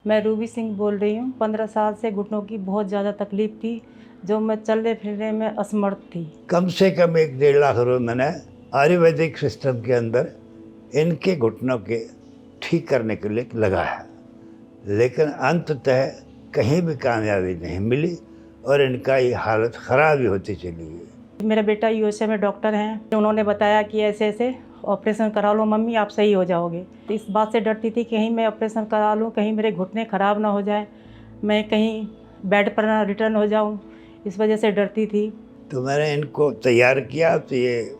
मैं रूबी सिंह बोल रही हूँ। 15 साल से घुटनों की बहुत ज़्यादा तकलीफ़ थी, जो मैं चलने फिरने में असमर्थ थी। कम से कम 1-1.5 लाख रुपए मैंने आयुर्वेदिक सिस्टम के अंदर इनके घुटनों के ठीक करने के लिए लगाया, लेकिन अंततः कहीं भी कामयाबी नहीं मिली और इनका ये हालत ख़राब ही होती चली गई। मेरा बेटा यूएसए में डॉक्टर हैं, उन्होंने बताया कि ऐसे-ऐसे ऑपरेशन करा लो मम्मी, आप सही हो जाओगे। तो इस बात से डरती थी कहीं मैं ऑपरेशन करा लूँ, कहीं मेरे घुटने ख़राब ना हो जाएँ, मैं कहीं बेड पर ना रिटर्न हो जाऊँ, इस वजह से डरती थी। तो मैंने इनको तैयार किया, तो ये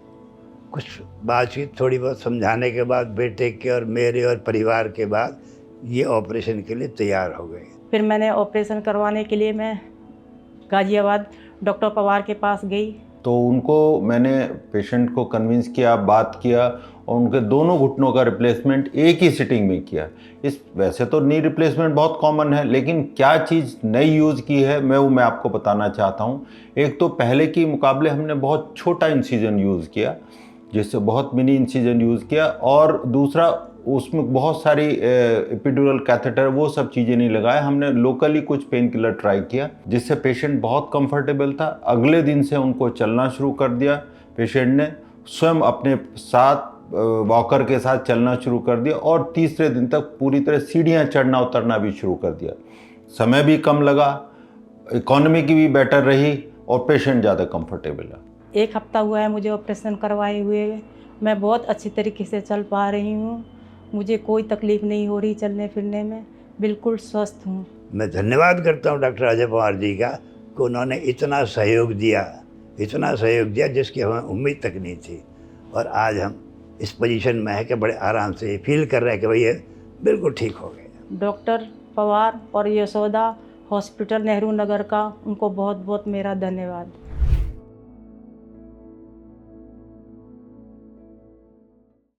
कुछ बातचीत थोड़ी बहुत समझाने के बाद बेटे के और मेरे और परिवार के बाद ये ऑपरेशन के लिए तैयार हो गए। फिर मैंने ऑपरेशन करवाने के लिए मैं गाज़ियाबाद डॉक्टर पवार के पास गई। तो उनको मैंने पेशेंट को कन्विंस किया, बात किया और उनके दोनों घुटनों का रिप्लेसमेंट एक ही सिटिंग में किया। इस वैसे तो नी रिप्लेसमेंट बहुत कॉमन है, लेकिन क्या चीज़ नई यूज़ की है मैं आपको बताना चाहता हूँ। एक तो पहले के मुकाबले हमने बहुत छोटा इंसिजन यूज़ किया, जिससे बहुत मिनी इंसिजन यूज़ किया, और दूसरा उसमें बहुत सारी एपिड्यूरल कैथेटर वो सब चीज़ें नहीं लगाए। हमने लोकली कुछ पेन किलर ट्राई किया, जिससे पेशेंट बहुत कंफर्टेबल था। अगले दिन से उनको चलना शुरू कर दिया। पेशेंट ने स्वयं अपने साथ वॉकर के साथ चलना शुरू कर दिया और तीसरे दिन तक पूरी तरह सीढ़ियाँ चढ़ना उतरना भी शुरू कर दिया। समय भी कम लगा, इकोनॉमी की भी बेटर रही और पेशेंट ज़्यादा कंफर्टेबल है। 1 हफ्ता हुआ है मुझे ऑपरेशन करवाए हुए। मैं बहुत अच्छी तरीके से चल पा रही हूँ, मुझे कोई तकलीफ़ नहीं हो रही चलने फिरने में, बिल्कुल स्वस्थ हूँ। मैं धन्यवाद करता हूँ डॉक्टर अजय पवार जी का कि उन्होंने इतना सहयोग दिया जिसकी हमें उम्मीद तक नहीं थी, और आज हम इस पोजीशन में है कि बड़े आराम से फील कर रहे हैं कि भाई ये बिल्कुल ठीक हो गए। डॉक्टर पवार और यशोदा हॉस्पिटल नेहरू नगर का उनको बहुत बहुत मेरा धन्यवाद।